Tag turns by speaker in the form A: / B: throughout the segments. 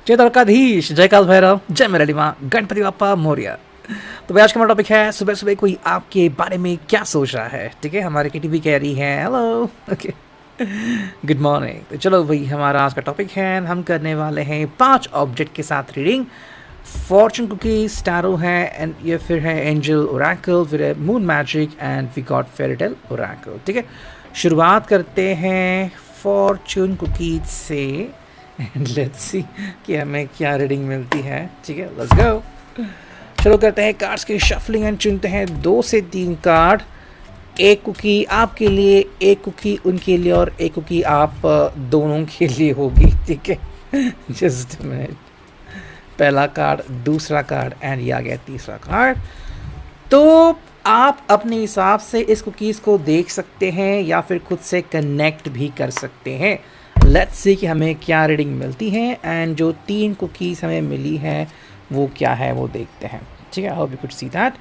A: जय द्वारकाधीश, जय काल भैरव, जय मेरली माँ, गणपति बाप्पा मोरया। तो भाई आज का हमारा टॉपिक है सुबह सुबह कोई आपके बारे में क्या सोच रहा है। ठीक है, हमारे किटी भी कह रही है हेलो, ओके, गुड मॉर्निंग। तो चलो भाई, हमारा आज का टॉपिक है, हम करने वाले हैं 5 ऑब्जेक्ट के साथ रीडिंग। फॉर्चून कुकी, स्टारो है, एंड ये फिर है एंजल ओरेकल, फिर है moon magic, and we got fairytale oracle. ठीक है, शुरुआत करते हैं फॉर्चून कुकीज से एंड लेट्स सी कि हमें क्या रीडिंग मिलती है। ठीक है, लेट्स गो। शुरू करते हैं कार्ड्स की शफलिंग एंड चुनते हैं 2 से 3 कार्ड। एक कुकी आपके लिए, एक कुकी उनके लिए, और एक कुकी आप दोनों के लिए होगी। ठीक है, जस्ट मिनट। पहला कार्ड, दूसरा कार्ड, एंड ये आ गया तीसरा कार्ड। तो आप अपने हिसाब से इस कुकीज़ को देख सकते हैं या फिर खुद से कनेक्ट भी कर सकते हैं। लेट्स सी कि हमें क्या रीडिंग मिलती है, एंड जो 3 कुकीज़ हमें मिली है वो क्या है वो देखते हैं। ठीक है, I hope you could see that.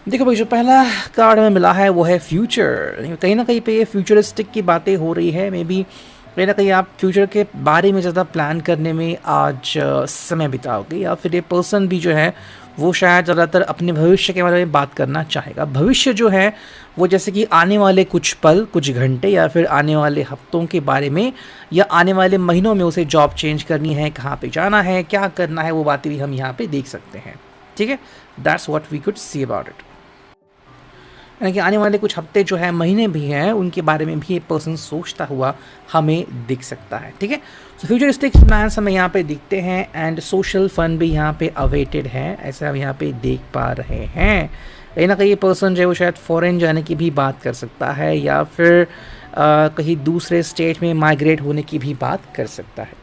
A: देखो भाई, जो पहला कार्ड हमें मिला है वो है फ्यूचर। कहीं ना कहीं पे ये फ्यूचरिस्टिक की बातें हो रही है। मे बी कहीं ना कहीं आप फ्यूचर के बारे में ज़्यादा प्लान करने में आज समय बिताओगे, या फिर ये पर्सन भी जो है वो शायद ज़्यादातर अपने भविष्य के बारे में बात करना चाहेगा। भविष्य जो है वो जैसे कि आने वाले कुछ पल, कुछ घंटे, या फिर आने वाले हफ्तों के बारे में, या आने वाले महीनों में उसे जॉब चेंज करनी है, कहाँ पे जाना है, क्या करना है, वो बातें भी हम यहाँ पे देख सकते हैं। ठीक है, that's what we could see about it. यानी कि आने वाले कुछ हफ्ते जो है, महीने भी हैं, उनके बारे में भी एक पर्सन सोचता हुआ हमें दिख सकता है। ठीक है, सो फ्यूचरिस्टिक प्लान्स हमें यहाँ पे दिखते हैं, एंड सोशल फन भी यहाँ पे अवेटेड है, ऐसा हम यहाँ पे देख पा रहे हैं। कहीं ना कहीं ये पर्सन जो है वो शायद फॉरेन जाने की भी बात कर सकता है, या फिर कहीं दूसरे स्टेट में माइग्रेट होने की भी बात कर सकता है।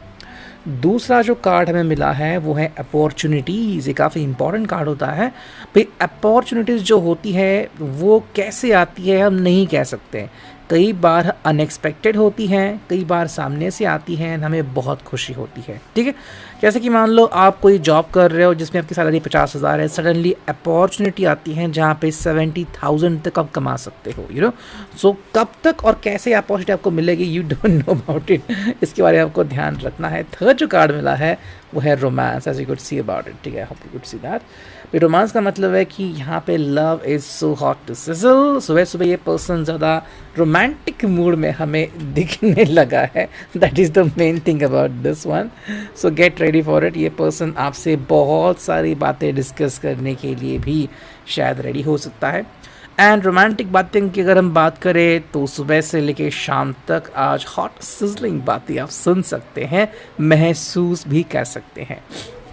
A: दूसरा जो कार्ड हमें मिला है वो है अपॉर्चुनिटीज़। ये काफ़ी इंपॉर्टेंट कार्ड होता है भाई। अपॉर्चुनिटीज़ जो होती है वो कैसे आती है हम नहीं कह सकते। कई बार अनएक्सपेक्टेड होती हैं, कई बार सामने से आती हैं, हमें बहुत खुशी होती है। ठीक है, जैसे कि मान लो आप कोई जॉब कर रहे हो जिसमें आपकी सैलरी 50,000 है, सडनली अपॉर्चुनिटी आती है जहाँ पे 70,000 तक आप कमा सकते हो। यू नो, सो कब तक और कैसे अपॉर्चुनिटी आपको मिलेगी, you don't know about it. इसके बारे में आपको ध्यान रखना है। थर्ड जो कार्ड मिला है वो है romance, as you could see about it. ठीक है, hope you could see that. Romance का मतलब है कि यहाँ पे love is so hot to sizzle. सुबह सुबह ये पर्सन ज़्यादा रोमांटिक मूड में हमें दिखने लगा है। That is the main thing about this one. So get ready for it. ये पर्सन आपसे बहुत सारी बातें डिस्कस करने के लिए भी शायद रेडी हो सकता है। एंड रोमांटिक बातें की अगर हम बात करें तो सुबह से लेके शाम तक आज हॉट सिजलिंग बातें आप सुन सकते हैं, महसूस भी कर सकते हैं।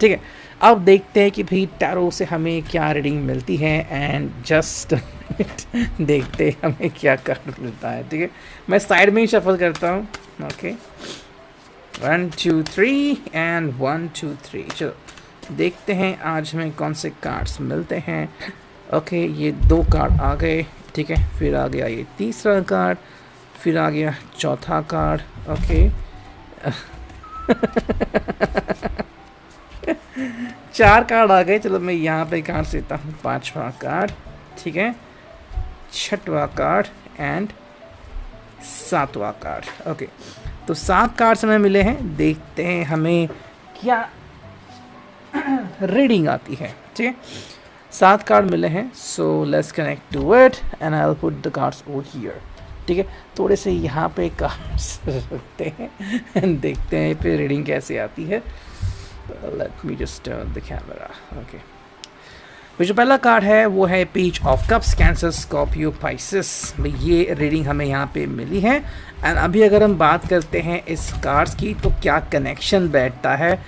A: ठीक है, अब देखते हैं कि भाई टैरो से हमें क्या रीडिंग मिलती है, एंड जस्ट देखते हैं हमें क्या कार्ड मिलता है। ठीक है, मैं साइड में ही शफल करता हूँ। Okay, 1 2 3 and 1 2 3। चलो देखते हैं आज हमें कौन से कार्ड्स मिलते हैं। ओके, ये 2 कार्ड आ गए। ठीक है, फिर आ गया ये तीसरा कार्ड, फिर आ गया चौथा कार्ड। ओके 4 कार्ड आ गए। चलो मैं यहाँ पे कार्ड देता हूँ 5वां कार्ड। ठीक है, 6वां कार्ड एंड 7वां कार्ड। ओके, तो 7 कार्ड्स हमें मिले हैं। देखते हैं हमें क्या रीडिंग आती है। ठीक है, 7 कार्ड मिले हैं। So let's connect to it and I will put the cards over here. ठीक है, थोड़े से यहाँ पे कार्ड्स रखते हैं एंड देखते हैं फिर रीडिंग कैसे आती है। Let me just turn the camera. Okay, जो पहला कार्ड है वो है page of cups, cancer, Scorpio, Pisces. ये रीडिंग हमें यहाँ पे मिली है। एंड अभी अगर हम बात करते हैं इस कार्ड्स की तो क्या कनेक्शन बैठता है,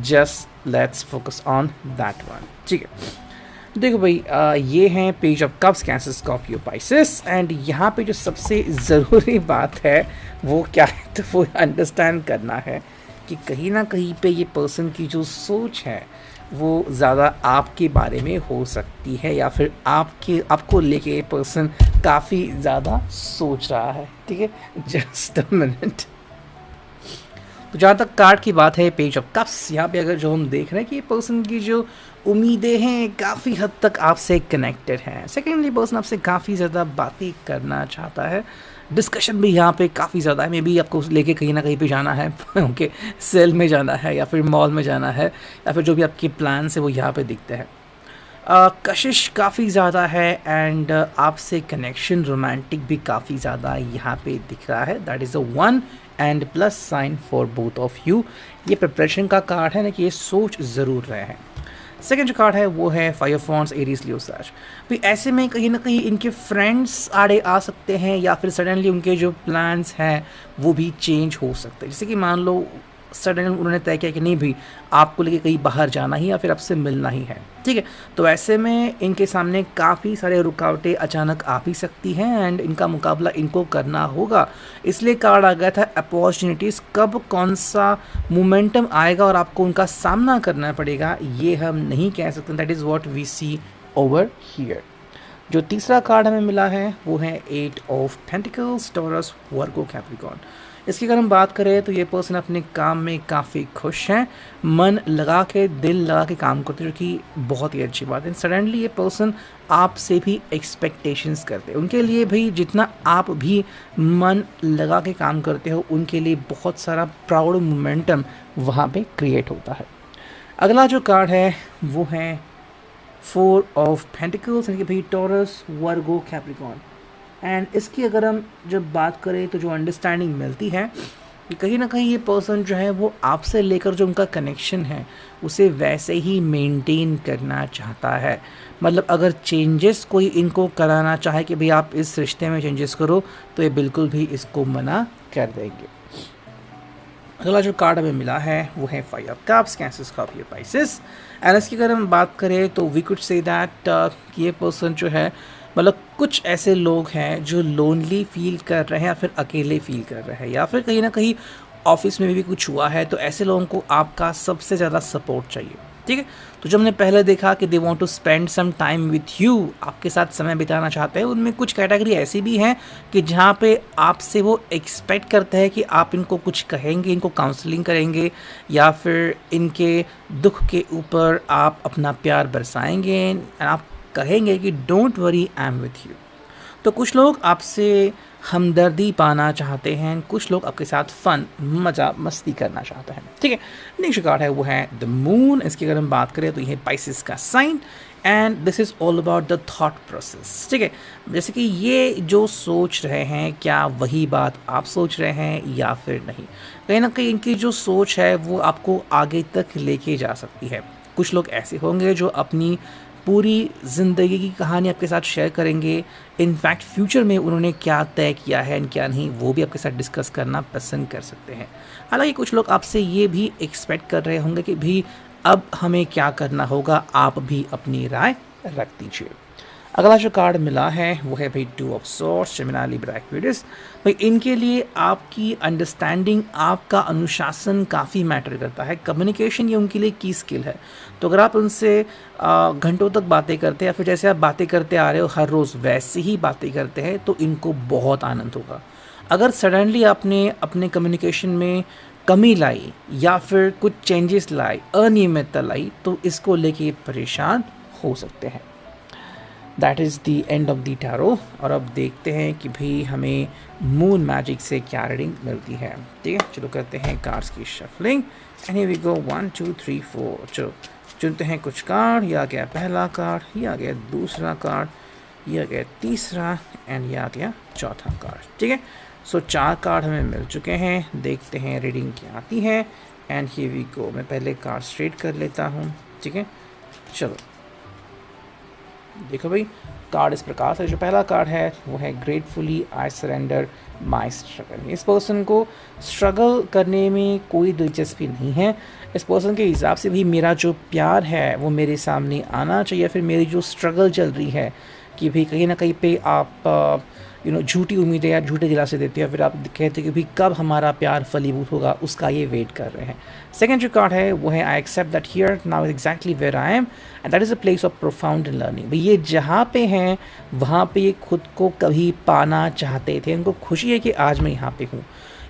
A: just let's focus on that one. ठीक है, देखो भाई, ये हैं page of cups, cancer, Scorpio, Pisces. And यहाँ पे जो सबसे ज़रूरी बात है वो क्या है, तो वो अंडरस्टैंड करना है कि कहीं ना कहीं पे ये पर्सन की जो सोच है वो ज़्यादा आपके बारे में हो सकती है, या फिर आपको लेके ये पर्सन काफ़ी ज़्यादा सोच रहा है। ठीक है, जस्ट अ मिनट। तो जहाँ तक कार्ड की बात है, पेज ऑफ कप्स, यहाँ पे अगर जो हम देख रहे हैं कि ये पर्सन की जो उम्मीदें हैं काफ़ी हद तक आपसे कनेक्टेड हैं। सेकेंडली पर्सन आपसे काफ़ी ज़्यादा बातें करना चाहता है, डिस्कशन भी यहाँ पे काफ़ी ज़्यादा है, मे बी आपको लेके कहीं ना कहीं पे जाना है ओके, सेल में जाना है या फिर मॉल में जाना है या फिर जो भी आपके प्लान्स है वो यहाँ पे दिखते हैं। कशिश काफ़ी ज़्यादा है एंड आपसे कनेक्शन रोमांटिक भी काफ़ी ज़्यादा यहाँ पे दिख रहा है। That is a one and plus sign for both of you. ये प्रिपरेशन का कार्ड है ना कि ये सोच ज़रूर रहे हैं। सेकेंड जो कार्ड है वो है फायर ऑफ वॉन्ड्स, एरीज, लियो, सैज। भाई ऐसे में कहीं ना कहीं इनके फ्रेंड्स आड़े आ सकते हैं या फिर सडनली उनके जो प्लान्स हैं वो भी चेंज हो सकते हैं। जैसे कि मान लो सडन उन्होंने तय किया कि नहीं भाई आपको लेके कहीं बाहर जाना ही या फिर आपसे मिलना ही है, ठीक है। तो ऐसे में इनके सामने काफ़ी सारे रुकावटें अचानक आ भी सकती हैं एंड इनका मुकाबला इनको करना होगा। इसलिए कार्ड आ गया था अपॉर्चुनिटीज़, कब कौन सा मोमेंटम आएगा और आपको उनका सामना करना पड़ेगा ये हम नहीं कह सकते। That is what we see over here. जो तीसरा कार्ड हमें मिला है वो है 8 of pentacles, Taurus, Virgo, Capricorn. इसकी अगर हम बात करें तो ये पर्सन अपने काम में काफ़ी खुश हैं, मन लगा के दिल लगा के काम करते हैं, जो कि बहुत ही अच्छी बात है। सडनली ये पर्सन आपसे भी एक्सपेक्टेशंस करते हैं, उनके लिए भी जितना आप भी मन लगा के काम करते हो उनके लिए बहुत सारा प्राउड मोमेंटम वहाँ पे क्रिएट होता है। अगला जो कार्ड है वो है 4 ऑफ पेंटिकल्स, यानी कि भाई टॉरस, वर्गो, कैप्रिकॉर्न। एंड इसकी अगर हम जब बात करें तो जो अंडरस्टैंडिंग मिलती है कि कहीं ना कहीं ये पर्सन जो है वो आपसे लेकर जो उनका कनेक्शन है उसे वैसे ही मेंटेन करना चाहता है। मतलब अगर चेंजेस कोई इनको कराना चाहे कि भाई आप इस रिश्ते में चेंजेस करो तो ये बिल्कुल भी इसको मना कर देंगे। अगला जो कार्ड हमें मिला है वो है 5 of cups, cancer, Scorpio, Pisces. And इसकी अगर हम बात करें तो वी कुड से दैट कि ये पर्सन जो है मतलब कुछ ऐसे लोग हैं जो लोनली फील कर रहे हैं या फिर अकेले फील कर रहे हैं या फिर कहीं ना कहीं ऑफिस में भी कुछ हुआ है तो ऐसे लोगों को आपका सबसे ज़्यादा सपोर्ट चाहिए, ठीक है। तो जब हमने पहले देखा कि they want to spend some time with you, आपके साथ समय बिताना चाहते हैं, उनमें कुछ कैटेगरी ऐसी भी हैं कि जहाँ पे आपसे वो एक्सपेक्ट करते हैं कि आप इनको कुछ कहेंगे, इनको काउंसलिंग करेंगे या फिर इनके दुख के ऊपर आप अपना प्यार बरसाएंगे, आप कहेंगे कि don't worry I am with you. तो कुछ लोग आपसे हमदर्दी पाना चाहते हैं, कुछ लोग आपके साथ फन मज़ा मस्ती करना चाहते हैं, ठीक है। नेक्स्ट कार्ड है वो है द मून। इसकी अगर हम बात करें तो ये पाइसेस का sign and this is all about the thought process, ठीक है। जैसे कि ये जो सोच रहे हैं क्या वही बात आप सोच रहे हैं या फिर नहीं, कहीं ना कहीं इनकी जो सोच है वो आपको आगे तक लेके जा सकती है। कुछ लोग ऐसे होंगे जो अपनी पूरी ज़िंदगी की कहानी आपके साथ शेयर करेंगे, इनफैक्ट फ्यूचर में उन्होंने क्या तय किया है एंड क्या नहीं वो भी आपके साथ डिस्कस करना पसंद कर सकते हैं। हालांकि कुछ लोग आपसे ये भी एक्सपेक्ट कर रहे होंगे कि भी अब हमें क्या करना होगा, आप भी अपनी राय रख दीजिए। अगला जो कार्ड मिला है वो है भाई 2 of swords, Gemini, Libra, Aquarius. भाई इनके लिए आपकी अंडरस्टैंडिंग, आपका अनुशासन काफ़ी मैटर करता है। कम्युनिकेशन ये उनके लिए की स्किल है। तो अगर आप उनसे घंटों तक बातें करते हैं या फिर जैसे आप बातें करते आ रहे हो हर रोज़ वैसे ही बातें करते हैं तो इनको बहुत आनंद होगा। अगर सडनली आपने अपने कम्युनिकेशन में कमी लाई या फिर कुछ चेंजेस लाई, अनियमितता लाई, तो इसको लेके परेशान हो सकते हैं। That is the end of the tarot. और अब देखते हैं कि भाई हमें मून मैजिक से क्या रीडिंग मिलती है, ठीक है। चलो करते हैं कार्ड्स की shuffling and here we go 1 2 3 4। चलो चुनते हैं कुछ कार्ड। ये आ गया पहला कार्ड, ये आ गया दूसरा कार्ड, ये आ गया तीसरा एंड ये आ गया चौथा कार्ड, ठीक है। सो 4 कार्ड हमें मिल चुके हैं। देखते हैं रीडिंग क्या आती है एंड हियर वी गो। मैं पहले कार्ड स्ट्रेट कर लेता हूँ, ठीक है। चलो देखो भाई कार्ड इस प्रकार से, जो पहला कार्ड है वो है gratefully I surrender my struggle. इस पर्सन को स्ट्रगल करने में कोई दिलचस्पी नहीं है। इस पर्सन के हिसाब से भी मेरा जो प्यार है वो मेरे सामने आना चाहिए, फिर मेरी जो स्ट्रगल चल रही है कि भाई कहीं ना कहीं पे आप झूठी उम्मीदें या झूठे दिलासे देते हैं, फिर आप कहते हैं कि भाई कब हमारा प्यार फलीभूत होगा, उसका ये वेट कर रहे हैं। सेकेंड जो कार्ड है वो है I accept that here now is exactly where I am and that is a place of profound learning. भाई ये जहाँ पे हैं वहाँ पे ये खुद को कभी पाना चाहते थे, उनको खुशी है कि आज मैं यहाँ पे हूँ।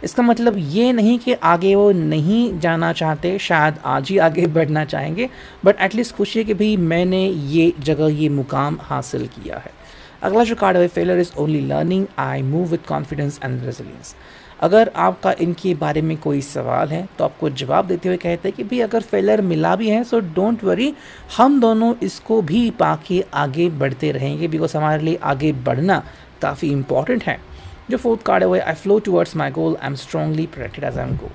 A: इसका मतलब ये नहीं कि आगे वो नहीं जाना चाहते, शायद आज ही आगे बढ़ना चाहेंगे, बट एटलीस्ट खुशी है कि भाई मैंने ये जगह, ये मुकाम हासिल किया है। अगला जो कार्ड है failure is only learning, I move with confidence and resilience. अगर आपका इनके बारे में कोई सवाल है तो आपको जवाब देते हुए कहते हैं कि भाई अगर फेलियर मिला भी है सो डोंट वरी, हम दोनों इसको भी पाके आगे बढ़ते रहेंगे, बिकॉज हमारे लिए आगे बढ़ना काफ़ी इंपॉर्टेंट है। जो फोर्थ कार्ड है वो I flow towards my goal, I am strongly protected as I am go.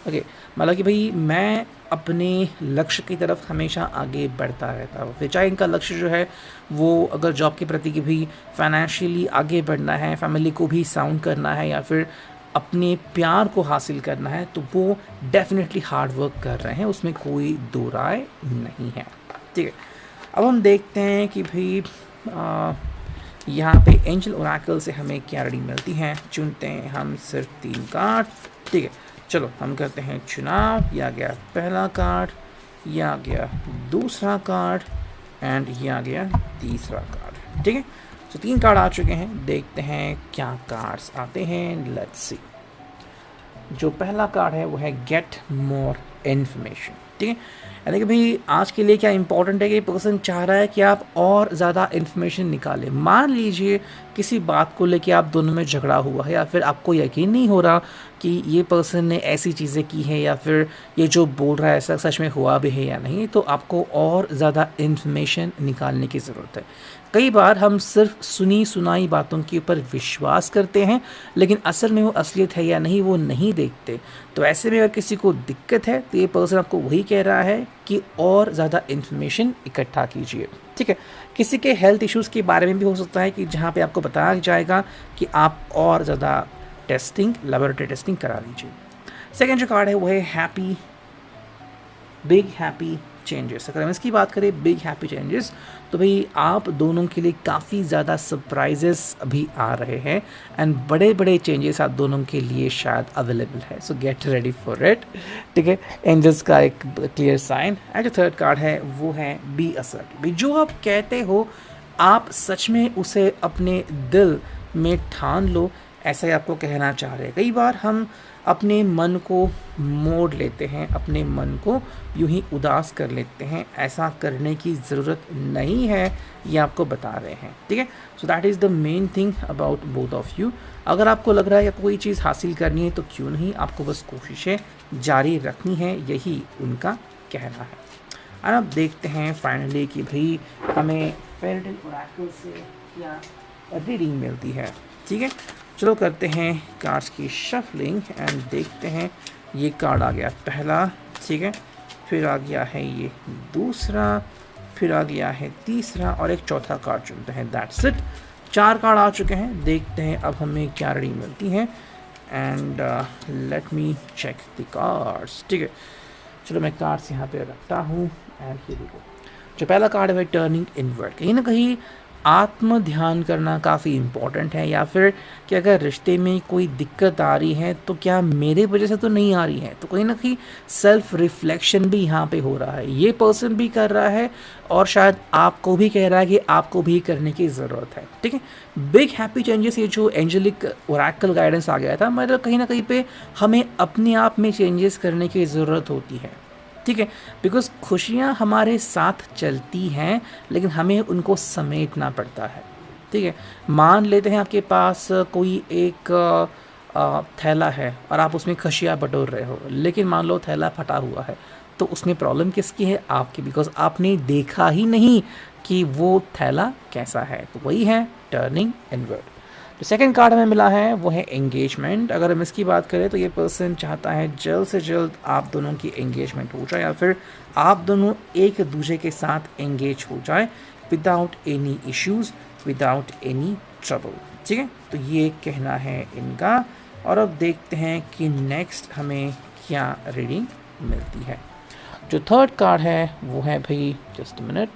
A: Okay, मतलब कि भाई मैं अपने लक्ष्य की तरफ हमेशा आगे बढ़ता रहता हूँ, फिर चाहे इनका लक्ष्य जो है वो अगर जॉब के प्रति की भी फाइनेंशियली आगे बढ़ना है, फैमिली को भी साउंड करना है, या फिर अपने प्यार को हासिल करना है, तो वो डेफिनेटली हार्ड वर्क कर रहे हैं, उसमें कोई दो राय नहीं है। ठीक है, अब हम देखते हैं कि भाई यहाँ पे एंजल ओरेकल से हमें क्या रीडिंग मिलती है। चुनते हैं हम सिर्फ 3 कार्ड। ठीक है, चलो हम करते हैं चुनाव। ये आ गया पहला कार्ड, ये आ गया दूसरा कार्ड एंड ये आ गया तीसरा कार्ड। ठीक है, तो 3 कार्ड आ चुके हैं, देखते हैं क्या कार्ड्स आते हैं। Let's see. जो पहला कार्ड है वो है गेट मोर इन्फॉर्मेशन। ठीक है, यानी कि भाई आज के लिए क्या इंपॉर्टेंट है कि पर्सन चाह रहा है कि आप और ज़्यादा इन्फॉर्मेशन निकालें। मान लीजिए किसी बात को लेके आप दोनों में झगड़ा हुआ है, या फिर आपको यकीन नहीं हो रहा कि ये पर्सन ने ऐसी चीज़ें की हैं, या फिर ये जो बोल रहा है ऐसा सच में हुआ भी है या नहीं, तो आपको और ज़्यादा इन्फॉर्मेशन निकालने की ज़रूरत है। कई बार हम सिर्फ सुनी सुनाई बातों के ऊपर विश्वास करते हैं, लेकिन असल में वो असलियत है या नहीं वो नहीं देखते। तो ऐसे में अगर किसी को दिक्कत है तो ये पर्सन आपको वही कह रहा है कि और ज़्यादा इन्फॉर्मेशन इकट्ठा कीजिए। ठीक है, किसी के हेल्थ इश्यूज़ के बारे में भी हो सकता है कि जहाँ पे आपको बताया जाएगा कि आप और ज़्यादा टेस्टिंग, लेबोरेटरी टेस्टिंग करा लीजिए। सेकेंड जो कार्ड है वो है हैप्पी, बिग हैप्पी चेंजेस। अगर हम इसकी बात करें बिग हैप्पी चेंजेस, तो भाई आप दोनों के लिए काफ़ी ज़्यादा सरप्राइजेस अभी आ रहे हैं एंड बड़े बड़े चेंजेस आप दोनों के लिए शायद अवेलेबल है। सो गेट रेडी फॉर इट। ठीक है, एंजल्स का एक क्लियर साइन। एंड जो थर्ड कार्ड है वो है बी असर्टिव। भाई जो आप कहते हो आप सच में उसे अपने दिल में ठान लो, ऐसा ही आपको कहना चाह रहे हैं। कई बार हम अपने मन को मोड़ लेते हैं, अपने मन को यूं ही उदास कर लेते हैं, ऐसा करने की ज़रूरत नहीं है, ये आपको बता रहे हैं। ठीक है, so that is the main thing about both of you. अगर आपको लग रहा है कि कोई चीज़ हासिल करनी है तो क्यों नहीं, आपको बस कोशिशें जारी रखनी है, यही उनका कहना है। और अब देखते हैं फाइनली कि भाई हमें फेयरी टेल ओरेकल से क्या रीडिंग मिलती है। ठीक है, चलो करते हैं कार्ड्स की शफलिंग एंड देखते हैं। ये कार्ड आ गया पहला, ठीक है, फिर आ गया है ये दूसरा, फिर आ गया है तीसरा और एक चौथा कार्ड चुनते हैं। दैट्स इट, 4 कार्ड आ चुके हैं। देखते हैं अब हमें क्या रीडिंग मिलती है and let me check the cards. ठीक है, चलो मैं कार्ड्स यहाँ पे रखता हूँ एंड हियर वी गो। जो पहला कार्ड है टर्निंग इनवर्ड। कहीं ना कहीं आत्म ध्यान करना काफ़ी इम्पॉर्टेंट है, या फिर कि अगर रिश्ते में कोई दिक्कत आ रही है तो क्या मेरे वजह से तो नहीं आ रही है, तो कहीं ना कहीं सेल्फ रिफ्लेक्शन भी यहाँ पे हो रहा है। ये पर्सन भी कर रहा है और शायद आपको भी कह रहा है कि आपको भी करने की ज़रूरत है। ठीक है, बिग हैप्पी चेंजेस, ये जो एंजेलिक ओरेकल गाइडेंस आ गया था, मतलब कहीं ना कहीं पे हमें अपने आप में चेंजेस करने की ज़रूरत होती है। ठीक है, बिकॉज खुशियाँ हमारे साथ चलती हैं लेकिन हमें उनको समेटना पड़ता है। ठीक है, मान लेते हैं आपके पास कोई एक थैला है और आप उसमें खुशियाँ बटोर रहे हो, लेकिन मान लो थैला फटा हुआ है, तो उसमें प्रॉब्लम किसकी है? आपकी, बिकॉज आपने देखा ही नहीं कि वो थैला कैसा है। तो वही है टर्निंग इनवर्ड। जो सेकंड कार्ड हमें मिला है वो है एंगेजमेंट। अगर हम इसकी बात करें तो ये पर्सन चाहता है जल्द से जल्द आप दोनों की एंगेजमेंट हो जाए, या फिर आप दोनों एक दूसरे के साथ एंगेज हो जाए without any issues, without any trouble. ठीक है, तो ये कहना है इनका। और अब देखते हैं कि नेक्स्ट हमें क्या रीडिंग मिलती है। जो थर्ड कार्ड है वो है भाई, जस्ट मिनट,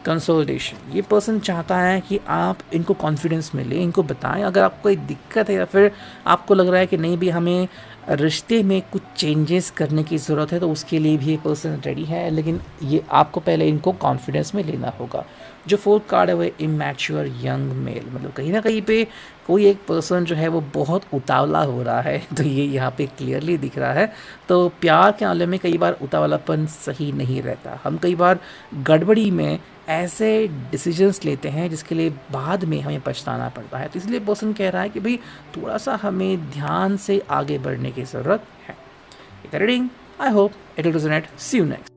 A: कंसोलिडेशन। ये पर्सन चाहता है कि आप इनको कॉन्फिडेंस मिले, इनको बताएं अगर आपको कोई दिक्कत है, या फिर आपको लग रहा है कि नहीं भी हमें रिश्ते में कुछ चेंजेस करने की ज़रूरत है तो उसके लिए भी ये पर्सन रेडी है, लेकिन ये आपको पहले इनको कॉन्फिडेंस में लेना होगा। जो फोर्थ कार्ड है वो इमैच्योर यंग मेल, मतलब कहीं ना कहीं पे कोई एक पर्सन जो है वो बहुत उतावला हो रहा है तो ये यहाँ पे क्लियरली दिख रहा है। तो प्यार के मामले में कई बार उतावलापन सही नहीं रहता, हम कई बार गड़बड़ी में ऐसे डिसीजंस लेते हैं जिसके लिए बाद में हमें पछताना पड़ता है। तो इसलिए पर्सन कह रहा है कि भाई थोड़ा सा हमें ध्यान से आगे बढ़ने की ज़रूरत है। Reading, I hope it will resonate. See you next.